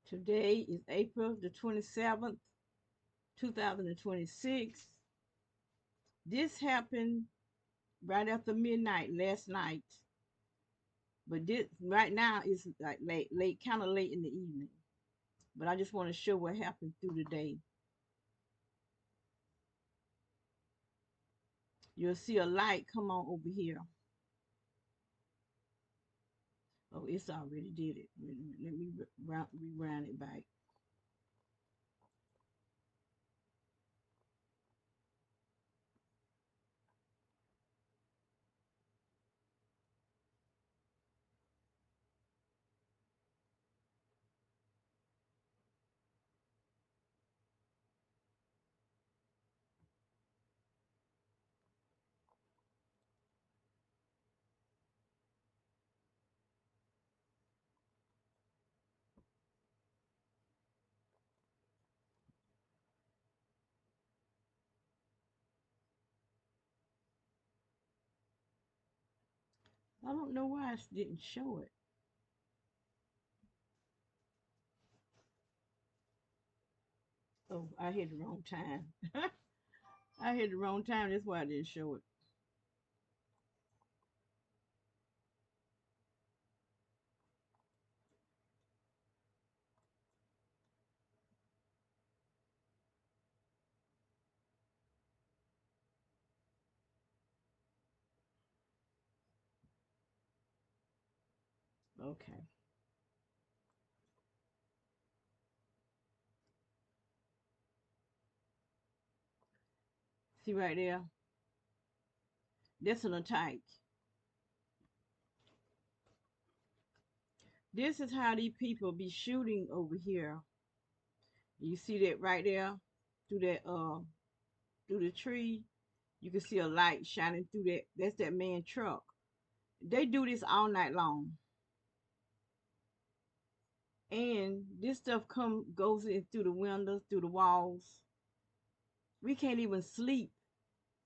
Today is April the 27th, 2026. This happened right after midnight last night, but this right now is like late, kind of late in the evening. But I just want to show what happened through the day. You'll see a light come on over here. Oh, it's already did it. Let me rewind it back. I don't know why it didn't show it. Oh, I hit the wrong time. I hit the wrong time. That's why I didn't show it. Okay. See right there? That's an attack. This is how these people be shooting over here. You see that right there? Through that through the tree. You can see a light shining through that. That's that man truck. They do this all night long. And this stuff goes in through the windows, through the walls. We can't even sleep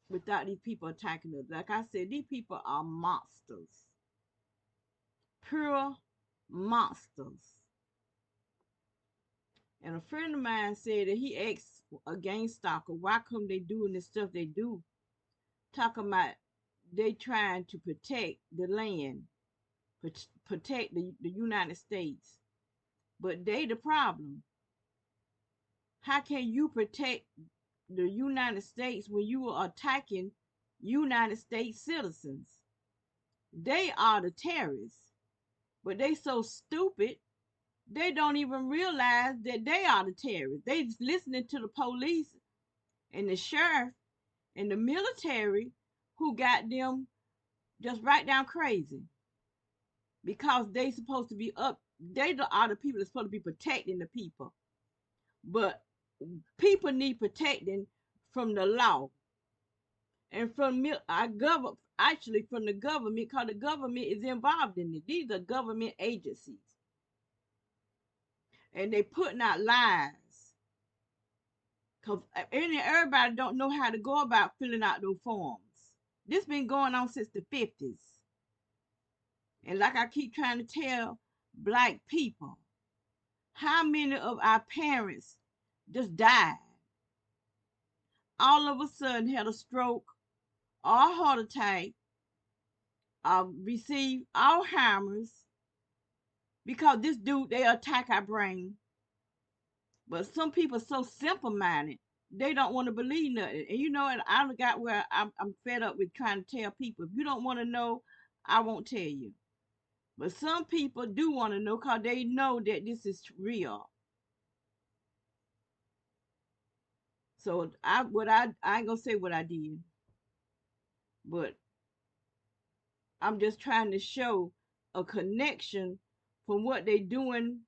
without these people attacking us. Like I said, these people are monsters. Pure monsters. And a friend of mine said that he asked a gang stalker, why come they doing this stuff they do? Talking about they trying to protect the land, protect the United States. But they the problem. How can you protect the United States when you are attacking United States citizens? They are the terrorists. But they so stupid, they don't even realize that they are the terrorists. They just listening to the police and the sheriff and the military who got them just right down crazy because they supposed to be up. They are the people that's supposed to be protecting the people, but people need protecting from the law and from our government. Actually, from the government, because the government is involved in it. These are government agencies, and they putting out lies. Cause everybody don't know how to go about filling out those forms. This been going on since the 50s. And like I keep trying to tell black people, how many of our parents just died? All of a sudden had a stroke or a heart attack, received Alzheimer's because this dude, they attack our brain. But some people so simple minded, they don't want to believe nothing. And you know, and I got where I'm fed up with trying to tell people, if you don't want to know, I won't tell you. But some people do want to know because they know that this is real. So I ain't gonna say what I did, but I'm just trying to show a connection from what they doing,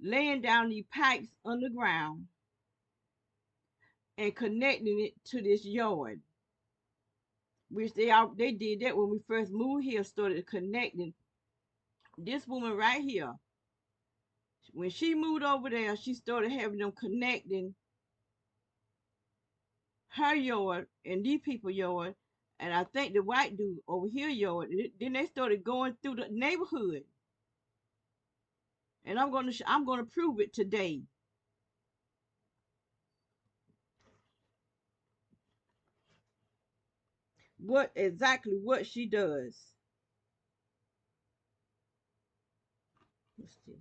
laying down these pipes underground and connecting it to this yard, which they did that when we first moved here, started connecting. This woman right here, when she moved over there, she started having them connecting her yard and these people yard, and I think the white dude over here yard. Then they started going through the neighborhood, and I'm gonna prove it today. What she does. What's this?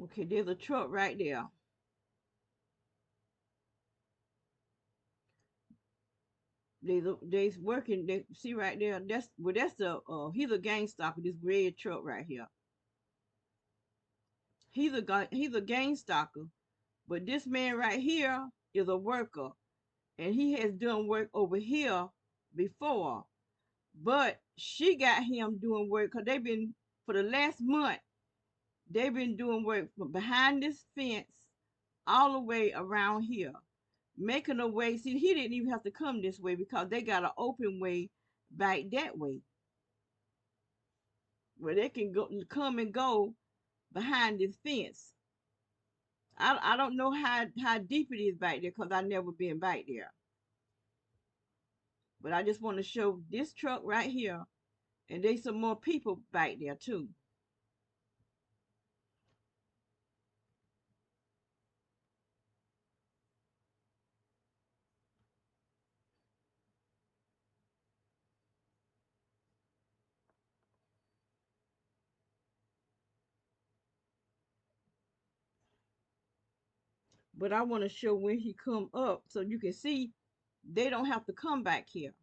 Okay, there's a truck right there. They's working. They see right there. That's the he's a gang stalker. This red truck right here. He's a gang stalker. But this man right here is a worker, and he has done work over here before. But she got him doing work because they've been for the last month. They've been doing work from behind this fence all the way around here, making a way. See, he didn't even have to come this way because they got an open way back that way where they can go come and go behind this fence. I don't know how deep it is back there because I never been back there. But I just want to show this truck right here, and there's some more people back there too. But I want to show when he come up so you can see they don't have to come back here.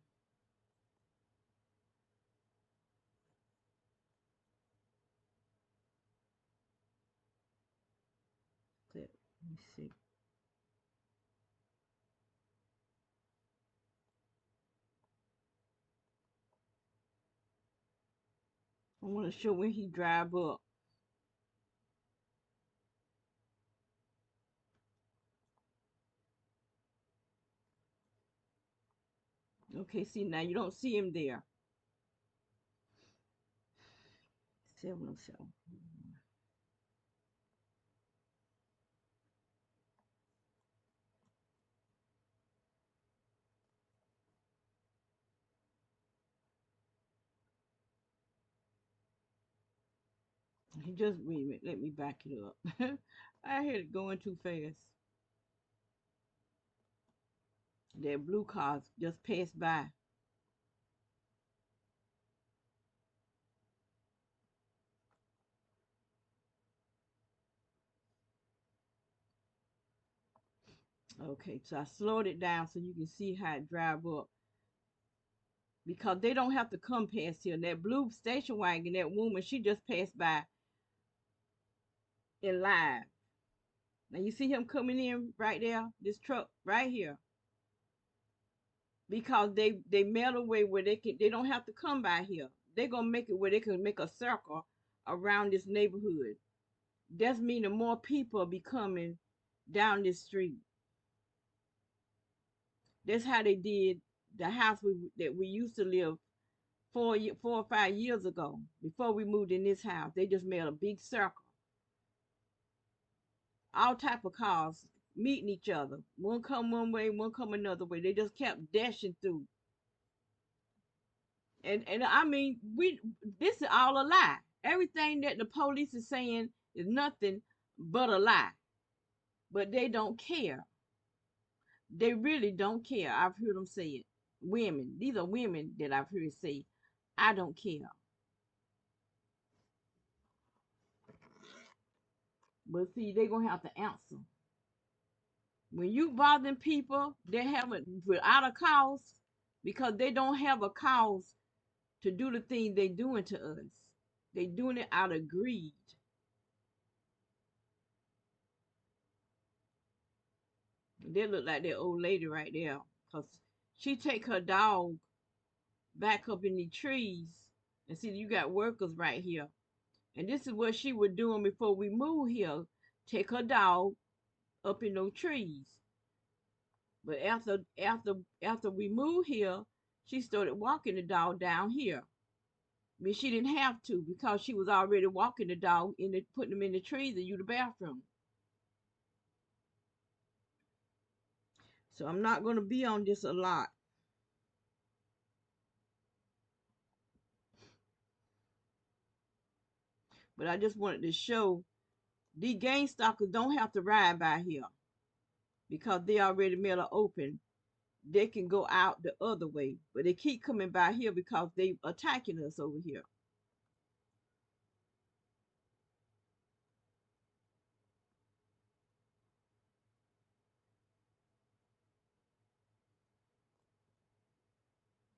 Let me see. I want to show when he drive up. Okay, see now you don't see him there. 707. He just wait a minute. Let me back it up. I had it going too fast. That blue car just passed by. Okay, so I slowed it down so you can see how it drive up because they don't have to come past here. That blue station wagon, that woman, she just passed by in live. Now you see him coming in right there, this truck right here, because they made a way where they don't have to come by here. They're gonna make it where they can make a circle around this neighborhood. That's meaning more people be coming down this street. That's how they did the house that we used to live 4 or 5 years ago. Before we moved in this house, they just made a big circle. All type of cars meeting each other. One come one way, one come another way. They just kept dashing through. And I mean, we this is all a lie. Everything that the police is saying is nothing but a lie. But they don't care. They really don't care. I've heard them say it. Women. These are women that I've heard say, I don't care. But see, they're gonna have to answer. When you bothering people, they have it without a cause because they don't have a cause to do the thing they doing to us. They doing it out of greed. They look like that old lady right there. Cause she take her dog back up in the trees. And see, you got workers right here. And this is what she was doing before we moved here. Take her dog up in those trees. But after we moved here, she started walking the dog down here. I mean, she didn't have to because she was already walking the dog putting them in the trees and you the bathroom. So I'm not going to be on this a lot. But I just wanted to show these game stalkers don't have to ride by here because they already made an open. They can go out the other way, but they keep coming by here because they attacking us over here.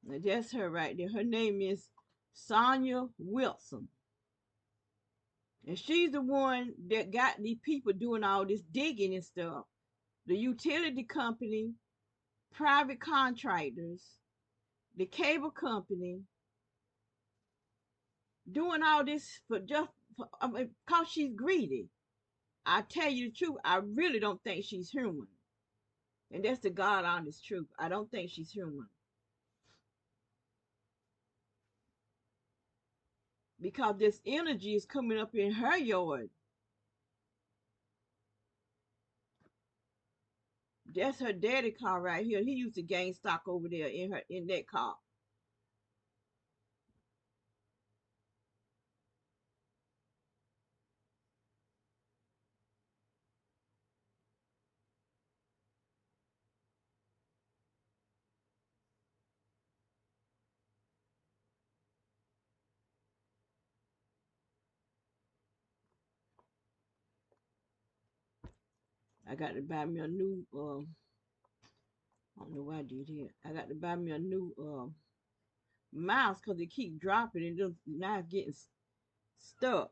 Now that's her right there. Her name is Sonia Wilson. And she's the one that got these people doing all this digging and stuff. The utility company, private contractors, the cable company, doing all this for just for, I mean, cause she's greedy. I tell you the truth, I really don't think she's human. And that's the God honest truth. I don't think she's human. Because this energy is coming up in her yard. That's her daddy car right here. He used to gain stock over there in that car. I got to buy me a new I don't know why I did it. I got to buy me a new mouse because it keep dropping and just now it's getting stuck.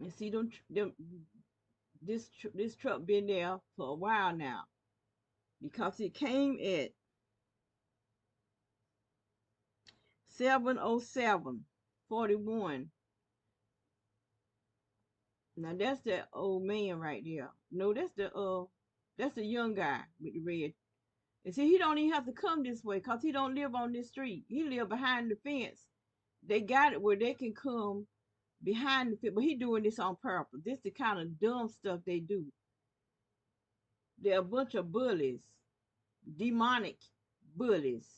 And see this truck been there for a while now because it came at 7:07:41. Now that's that old man right there. No, that's the young guy with the red. And see, he don't even have to come this way because he don't live on this street. He live behind the fence. They got it where they can come behind the fence, but he doing this on purpose. This the kind of dumb stuff they do. They're a bunch of bullies, demonic bullies.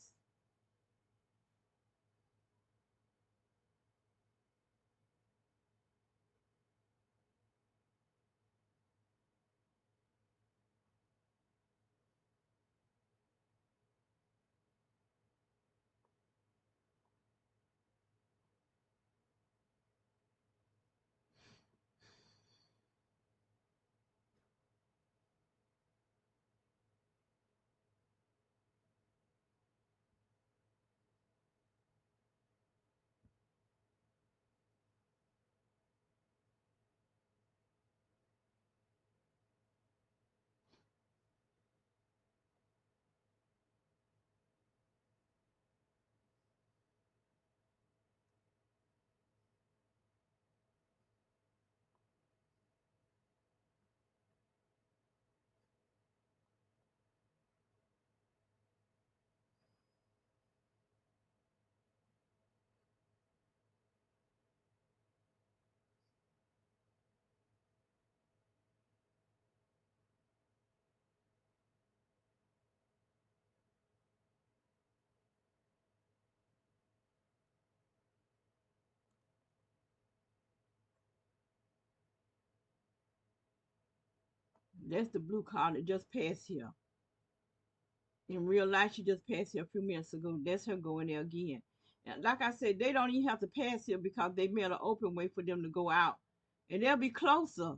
That's the blue car that just passed here. In real life, she just passed here a few minutes ago. That's her going there again. And like I said, they don't even have to pass here because they made an open way for them to go out. And they'll be closer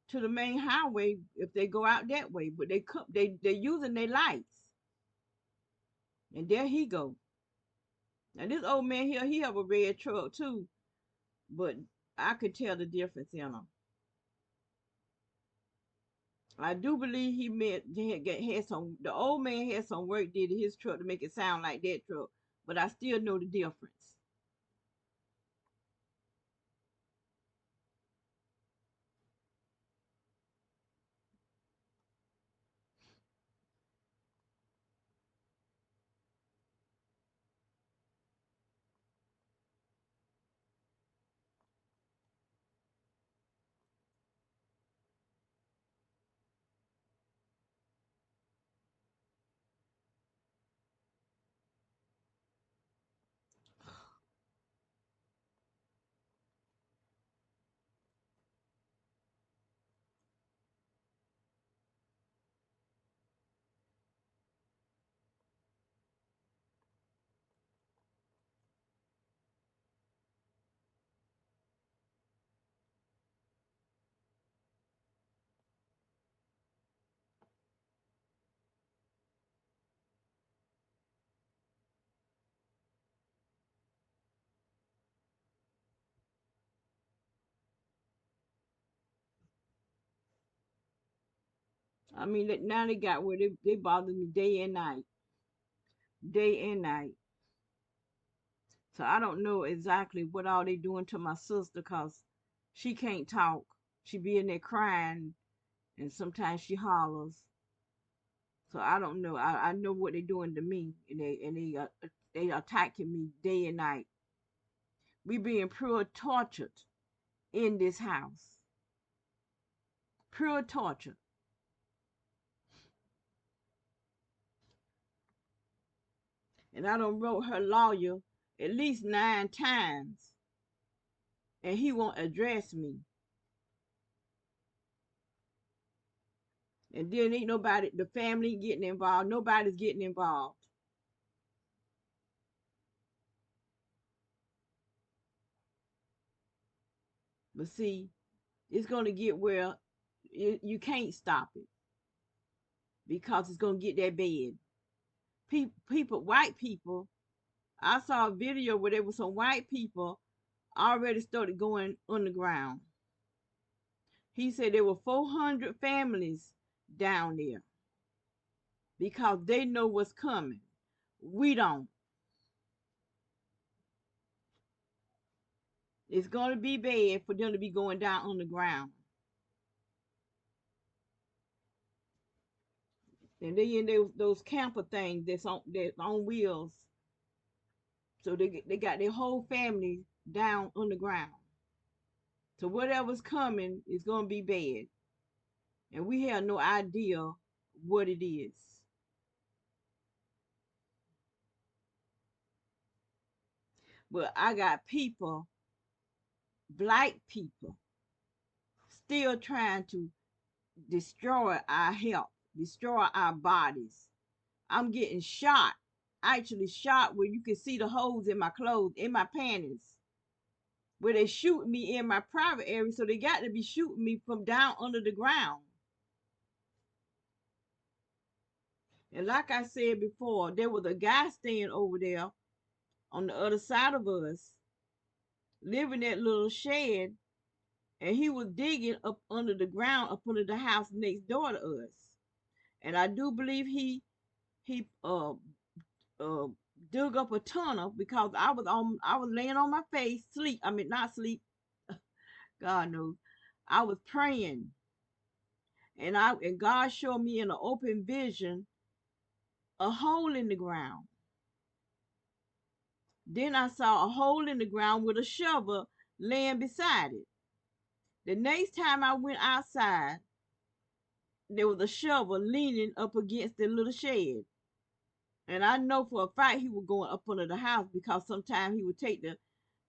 to the main highway if they go out that way. But they're using their lights. And there he go. Now this old man here, he have a red truck too, but I could tell the difference in them. I do believe he meant had some. The old man had some work did to his truck to make it sound like that truck, but I still know the difference. I mean, now they got where they bother me day and night, day and night. So I don't know exactly what all they doing to my sister, cause she can't talk. She be in there crying, and sometimes she hollers. So I don't know. I know what they doing to me, and they attacking me day and night. We being pure tortured in this house, pure torture. And I done wrote her lawyer at least 9 times, and he won't address me. And then ain't nobody, the family getting involved. Nobody's getting involved. But see, it's gonna get where you can't stop it because it's gonna get that bad. People, white people. I saw a video where there was some white people already started going underground. He said there were 400 families down there because they know what's coming. We don't. It's going to be bad for them to be going down underground. And they in those camper things that's on wheels. So they got their whole family down underground. So whatever's coming is going to be bad. And we have no idea what it is. But I got people, black people, still trying to destroy our health, destroy our bodies. I'm getting shot, actually shot where you can see the holes in my clothes, in my panties, where they shoot me in my private area. So they got to be shooting me from down under the ground. And like I said before, there was a guy staying over there on the other side of us, living in that little shed, and he was digging up under the ground, up under the house next door to us. And I do believe he dug up a tunnel because I was laying on my face, sleep. I mean not sleep, God knows. I was praying, and God showed me in an open vision a hole in the ground. Then I saw a hole in the ground with a shovel laying beside it. The next time I went outside, there was a shovel leaning up against the little shed. And I know for a fact he was going up under the house because sometimes he would take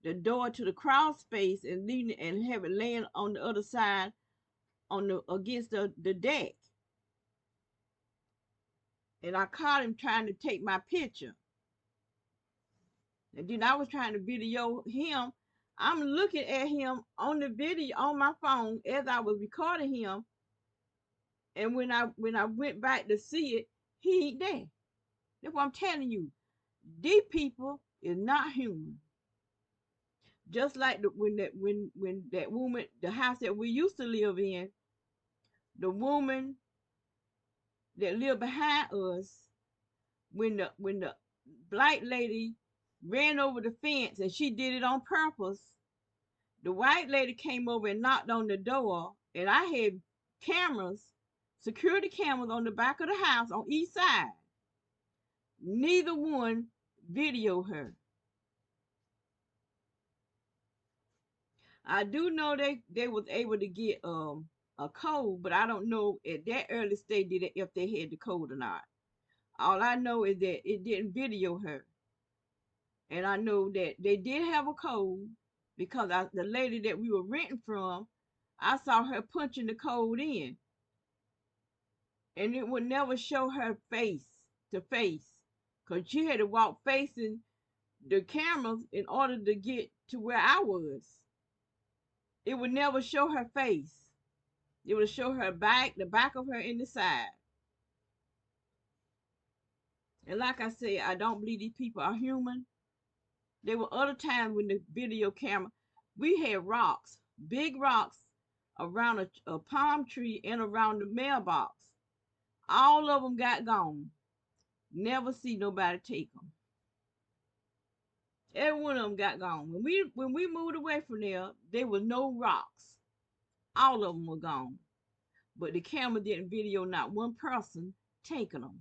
the door to the crawl space and leave it and have it laying on the other side on the against the deck. And I caught him trying to take my picture. And then I was trying to video him. I'm looking at him on the video on my phone as I was recording him. And when I went back to see it, he ain't there. That's what I'm telling you. These people is not human. Just like when that woman, the house that we used to live in, The woman that lived behind us, when the black lady ran over the fence and she did it on purpose, the white lady came over and knocked on the door, and I had cameras, security cameras on the back of the house on each side. Neither one videoed her. I do know they was able to get a code, but I don't know at that early stage if they had the code or not. All I know is that it didn't video her, and I know that they did have a code because the lady that we were renting from, I saw her punching the code in, and it would never show her face to face, cause she had to walk facing the cameras in order to get to where I was. It would never show her face. It would show her back, the back of her in the side. And like I said, I don't believe these people are human. There were other times when the video camera, we had rocks, big rocks around a palm tree and around the mailbox. All of them got gone. Never see nobody take them. Every one of them got gone. When we moved away from there was no rocks. All of them were gone. But the camera didn't video not one person taking them.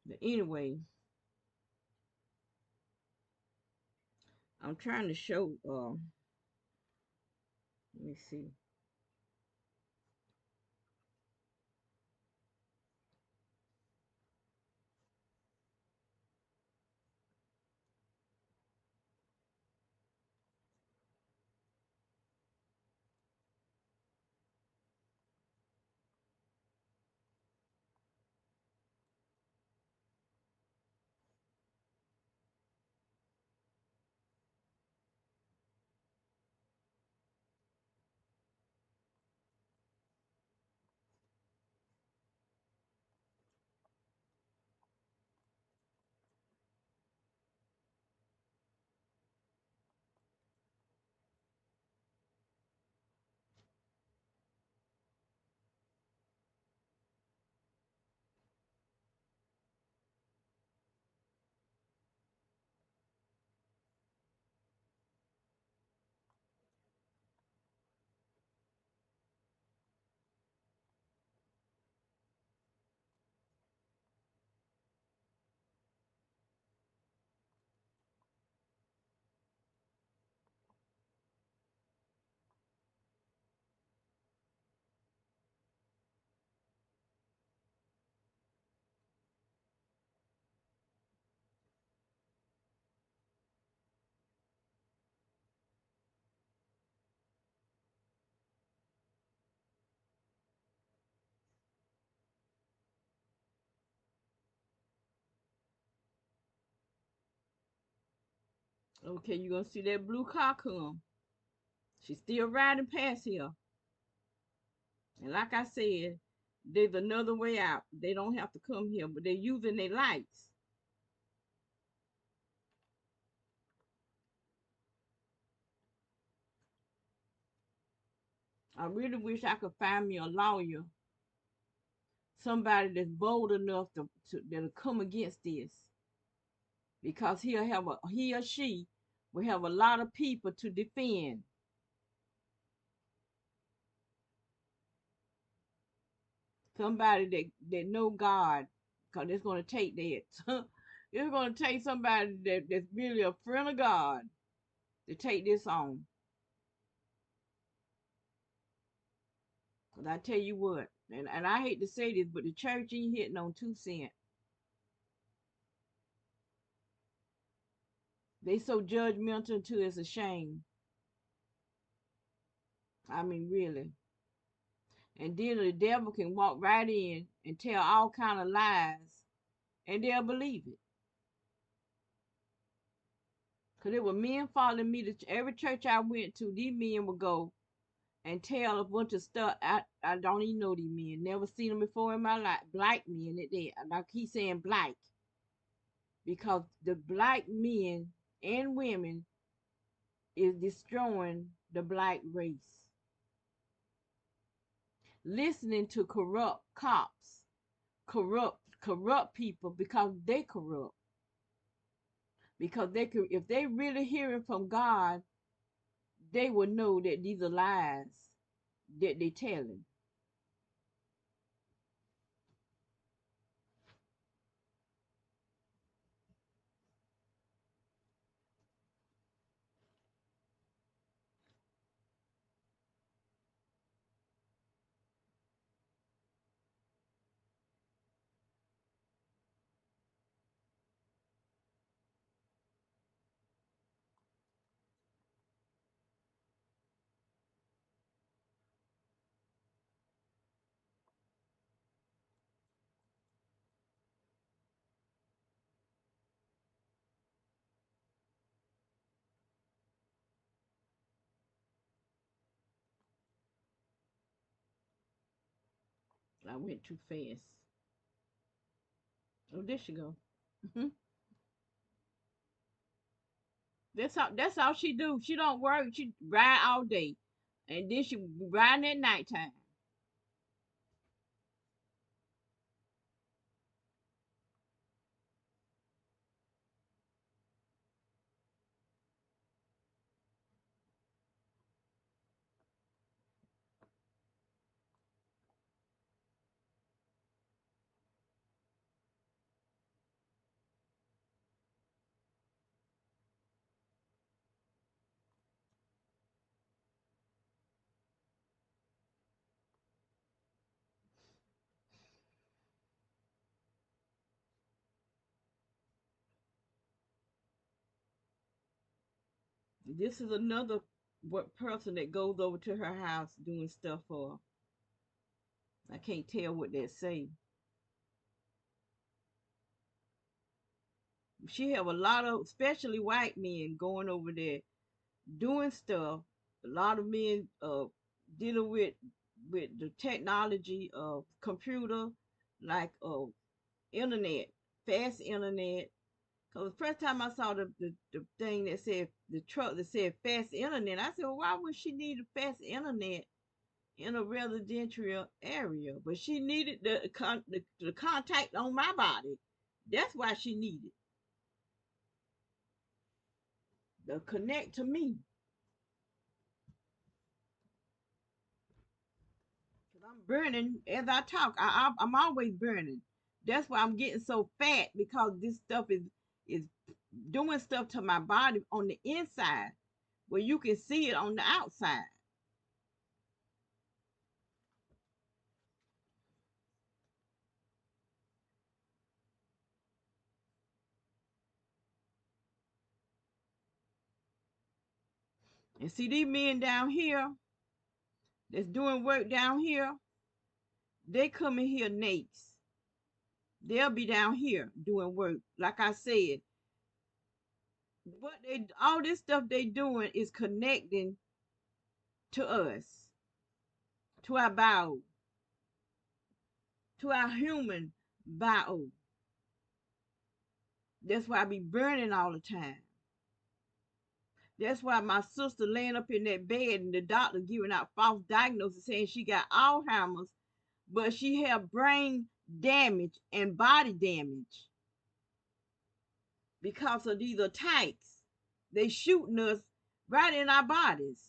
But anyway, I'm trying to show. Let me see. Okay, you gonna see that blue car come. She's still riding past here. And like I said, there's another way out. They don't have to come here, but they're using their lights. I really wish I could find me a lawyer, somebody that's bold enough that'll come against this, because he or she will have a lot of people to defend. Somebody that know God, because it's going to take that. It's going to take somebody that's really a friend of God to take this on. Because I tell you what, and I hate to say this, but the church ain't hitting on 2 cents. They so judgmental until it's a shame. I mean, really. And then the devil can walk right in and tell all kind of lies, and they'll believe it. Cause there were men following me to every church I went to. These men would go and tell a bunch of stuff. I don't even know these men. Never seen them before in my life. Black men at that. And I keep saying black because the black men and women is destroying the black race. listening to corrupt cops, corrupt people because they corrupt. Because they could, if they really hearing from God, they will know that these are lies that they telling. I went too fast. Oh, there she go. Mhm. That's all she do. She don't work. She ride all day, and then she riding at nighttime. This is another what person that goes over to her house doing stuff for her. I can't tell what they say. She have a lot of, especially white men, going over there doing stuff. A lot of men dealing with the technology of computer, like internet, fast internet. Cause the first time I saw the thing that said the truck that said fast internet, I said, well, why would she need a fast internet in a residential area? But she needed the contact on my body. That's why she needed the connect to me. Cause I'm burning as I talk. I'm always burning. That's why I'm getting so fat because this stuff is doing stuff to my body on the inside where you can see it on the outside. And see these men down here that's doing work down here, they come in here next. They'll be down here doing work. Like I said, what they all this stuff they doing is connecting to us, to our bio, to our human bio. That's why I be burning all the time. That's why my sister laying up in that bed and the doctor giving out false diagnosis saying she got Alzheimer's, but she have brain damage and body damage because of these attacks. They shooting us right in our bodies.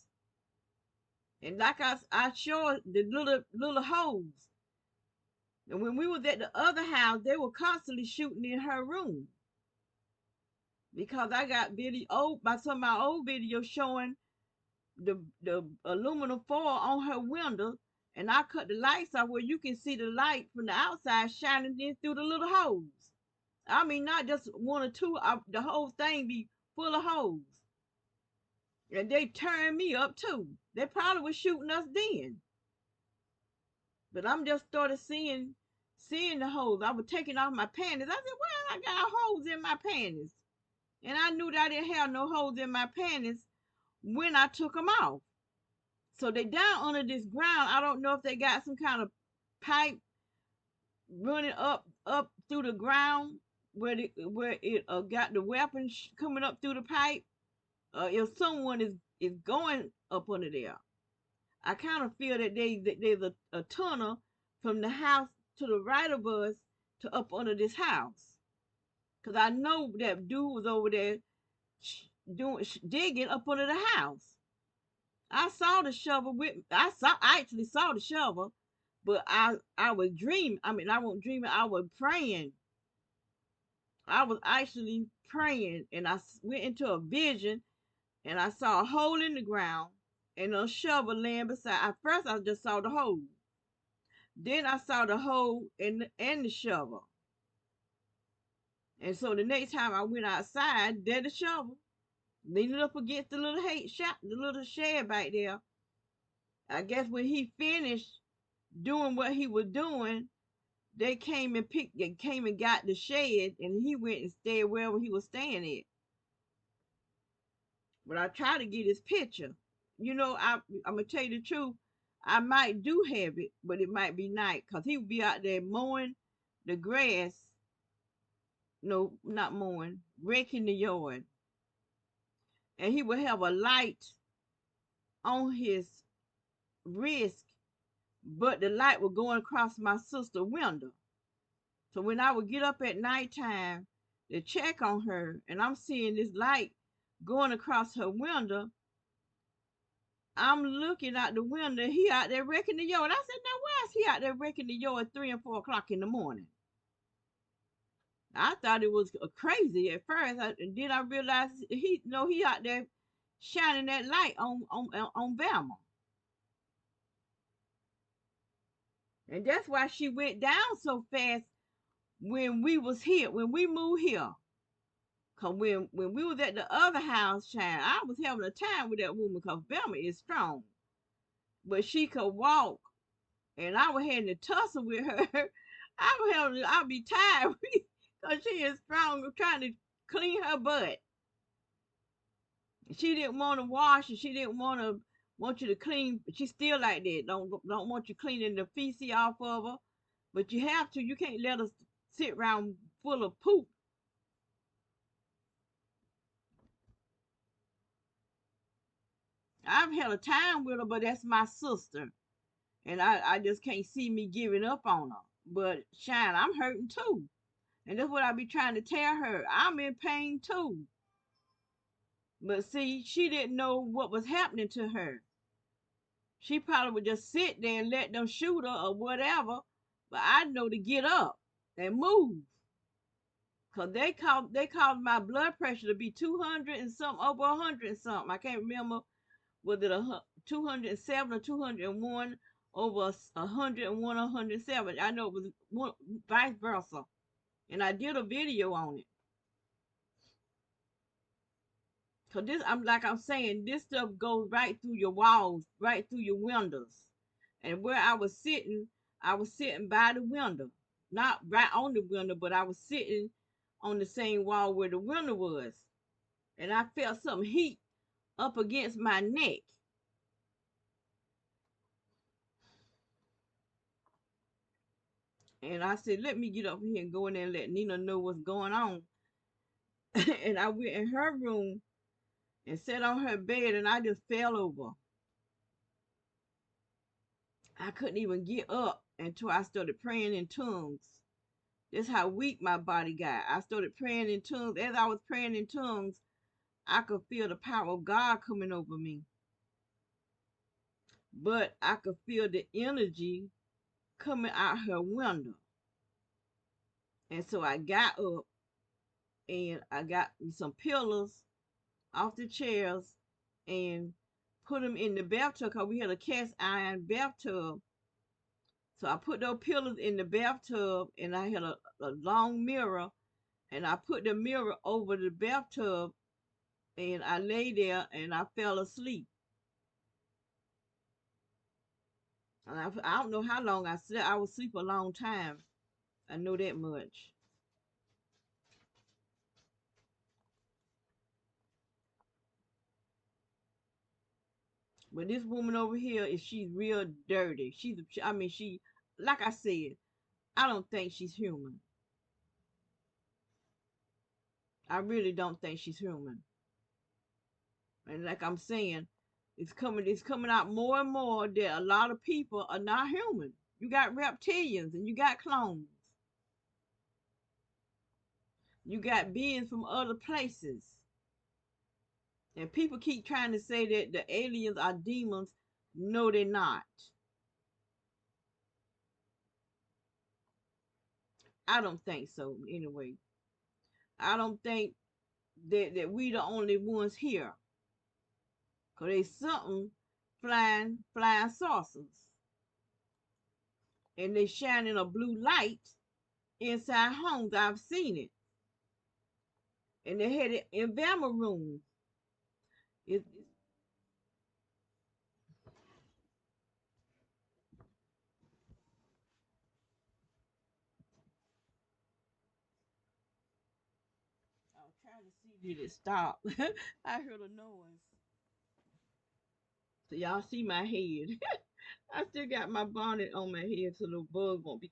And like I showed the little holes. And when we was at the other house, they were constantly shooting in her room because I got video by some of my old videos showing the aluminum foil on her window, and I cut the lights off where you can see the light from the outside shining in through the little holes. I mean, not just one or two. The whole thing be full of holes, and they turned me up too. They probably was shooting us then, but I'm just started seeing the holes. I was taking off my panties. I said, "Well, I got holes in my panties," and I knew that I didn't have no holes in my panties when I took them off. So they down under this ground. I don't know if they got some kind of pipe running up through the ground where it got the weapons coming up through the pipe. If someone is going up under there, I kind of feel that there's a tunnel from the house to the right of us to up under this house. Cause I know that dude was over there digging up under the house. I saw the shovel with I actually saw the shovel, but I was dreaming. I mean, I wasn't dreaming. I was praying. I was actually praying, and went into a vision, and I saw a hole in the ground and a shovel laying beside. At first, I just saw the hole. Then I saw the hole and the shovel. And so the next time I went outside, there the shovel leaning up against the little hay shop, the little shed back there. I guess when he finished doing what he was doing, they came and got the shed, and he went and stayed wherever he was staying at. But I tried to get his picture. I'm gonna tell you the truth. I might do have it, but it might be night, cause he would be out there mowing the grass. No, not mowing, raking the yard, and he would have a light on his wrist, but the light was going across my sister's window. So when I would get up at nighttime to check on her, and I'm seeing this light going across her window, I'm looking out the window. He out there wrecking the yard. I said, "Now why is he out there wrecking the yard at 3 and 4 o'clock in the morning?" I thought it was crazy at first, and then I realized he out there shining that light on Velma, and that's why she went down so fast when we moved here. Cause when we was at the other house, child, I was having a time with that woman. Cause Velma is strong, but she could walk, and I was having to tussle with her. I'd be tired because she is strong, trying to clean her butt. She didn't want to wash, and she didn't want you to clean. She's still like that. Don't want you cleaning the feces off of her, but you have to. You can't let her sit around full of poop. I've had a time with her, but that's my sister, and I just can't see me giving up on her. But Shine, I'm hurting too. And that's what I be trying to tell her. I'm in pain too. But see, she didn't know what was happening to her. She probably would just sit there and let them shoot her or whatever. But I know to get up and move. Cause they called my blood pressure to be 200 and something, over 100 and something. I can't remember whether it 207 or 201 over 101 or 107. I know it was vice versa. And I did a video on it. Cause I'm saying, this stuff goes right through your walls, right through your windows. And where I was sitting by the window. Not right on the window, but I was sitting on the same wall where the window was. And I felt some heat up against my neck. And I said, let me get up here and go in there and let Nina know what's going on. And I went in her room and sat on her bed, and I just fell over. I couldn't even get up until I started praying in tongues. That's how weak my body got. I started praying in tongues. As I was praying in tongues, I could feel the power of God coming over me. But I could feel the energy coming out her window. And so I got up, and I got me some pillows off the chairs and put them in the bathtub, because we had a cast iron bathtub. So I put those pillows in the bathtub, and I had a long mirror, and I put the mirror over the bathtub, and I lay there and I fell asleep. And I don't know how long I slept. I was asleep a long time. I know that much. But this woman over here, is she's real dirty. I mean, like I said, I don't think she's human. I really don't think she's human. And like I'm saying, It's coming out more and more that a lot of people are not human. You got reptilians and you got clones. You got beings from other places. And people keep trying to say that the aliens are demons. No, they're not. I don't think so anyway. I don't think that we the only ones here. Cause there's something flying saucers. And they shining a blue light inside homes. I've seen it. And they had it in Bama rooms. I was trying to see did it stop. I heard a noise. So y'all see my head. I still got my bonnet on my head so the bug won't be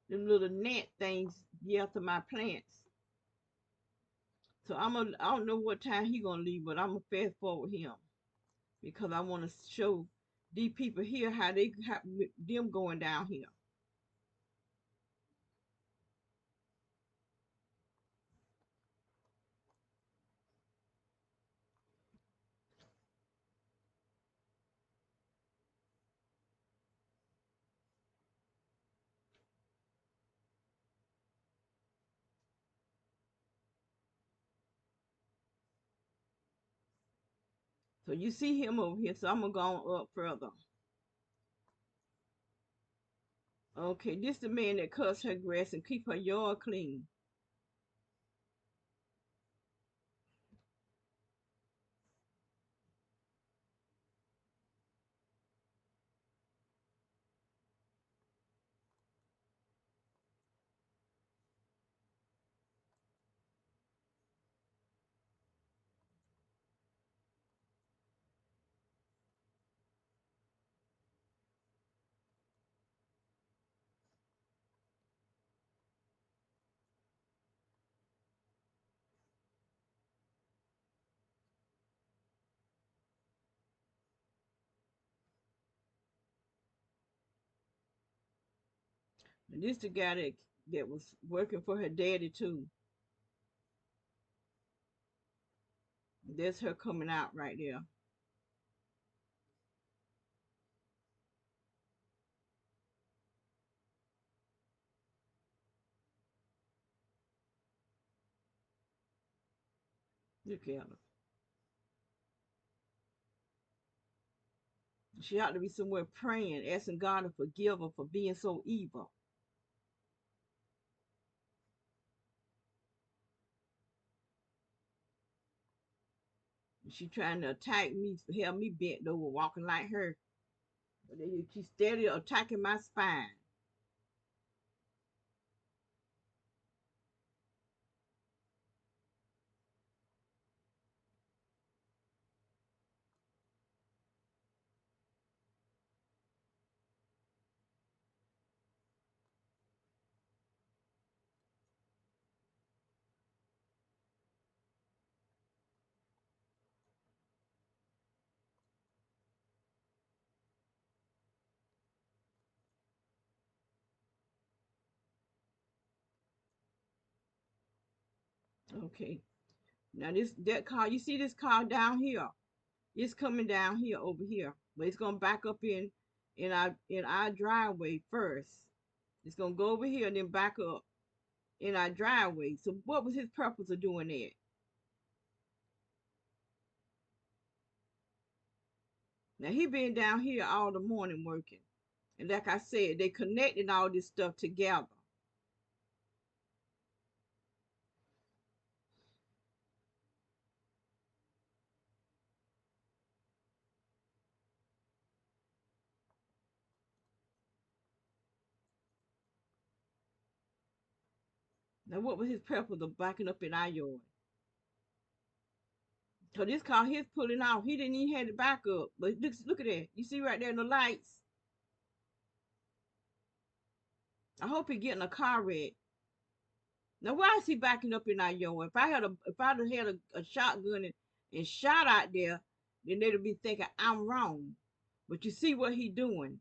them little net things get after my plants. So I don't know what time he gonna leave, but I'm gonna fast forward him because I want to show these people here how them going down here. So you see him over here. So I'm gonna go up further. Okay, this the man that cuts her grass and keep her yard clean. And this the guy that was working for her daddy too. That's her coming out right there. Look at her. She ought to be somewhere praying, asking God to forgive her for being so evil. She trying to attack me, have me bent over, walking like her. But she's steady attacking my spine. Okay. Now that car, you see this car down here? It's coming down here over here, but it's gonna back up in our driveway first. It's gonna go over here and then back up in our driveway. So what was his purpose of doing that? Now he been down here all the morning working, and like I said, they connecting all this stuff together. Now what was his purpose of backing up in our yard? So this car he's pulling off. He didn't even have to back up. But look at that. You see right there in the lights. I hope he getting a car wreck. Now why is he backing up in our yard? If I'd have had a shotgun and shot out there, then they'll be thinking I'm wrong. But you see what he doing?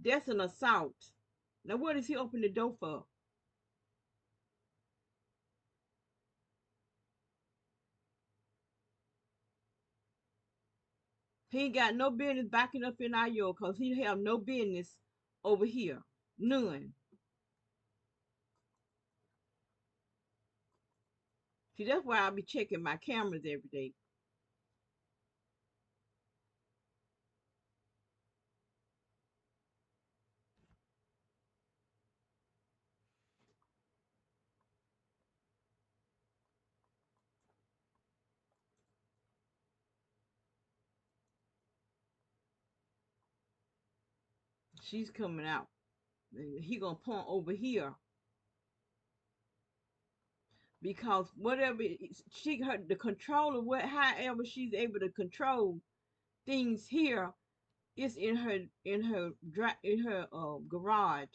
That's an assault. Now what does he open the door for? He ain't got no business backing up in our yard because he have no business over here. None. See, that's why I be checking my cameras every day. She's coming out. He gonna point over here because whatever she her the control of what however she's able to control things here is in her garage.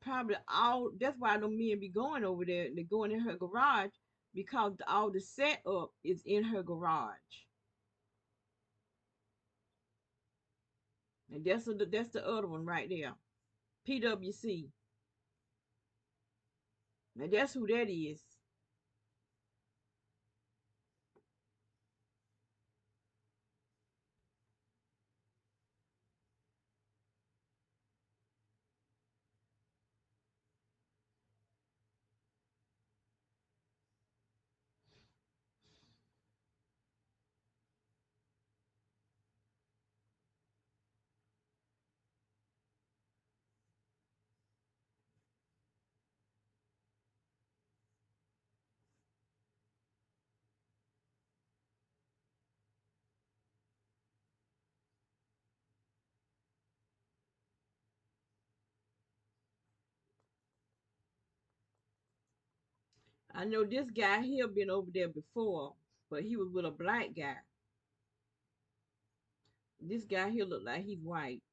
Probably all that's why the men be going over there. They're going in her garage because all the setup is in her garage. And that's the other one right there. PWC. Now that's who that is. I know this guy here been over there before, but he was with a black guy. This guy here look like he's white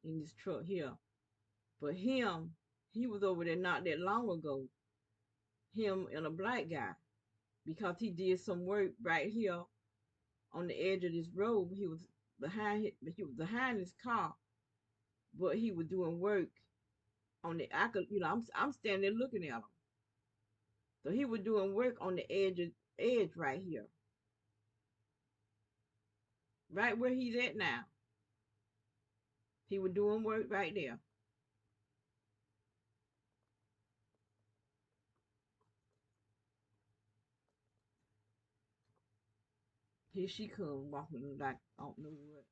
in this truck here. But him, he was over there not that long ago. Him and a black guy. Because he did some work right here on the edge of this road. He was behind his car, but he was doing work on the I could I'm standing there looking at him. So he was doing work on the edge right here. Right where he's at now. He was doing work right there. Here she come walking like I don't know what.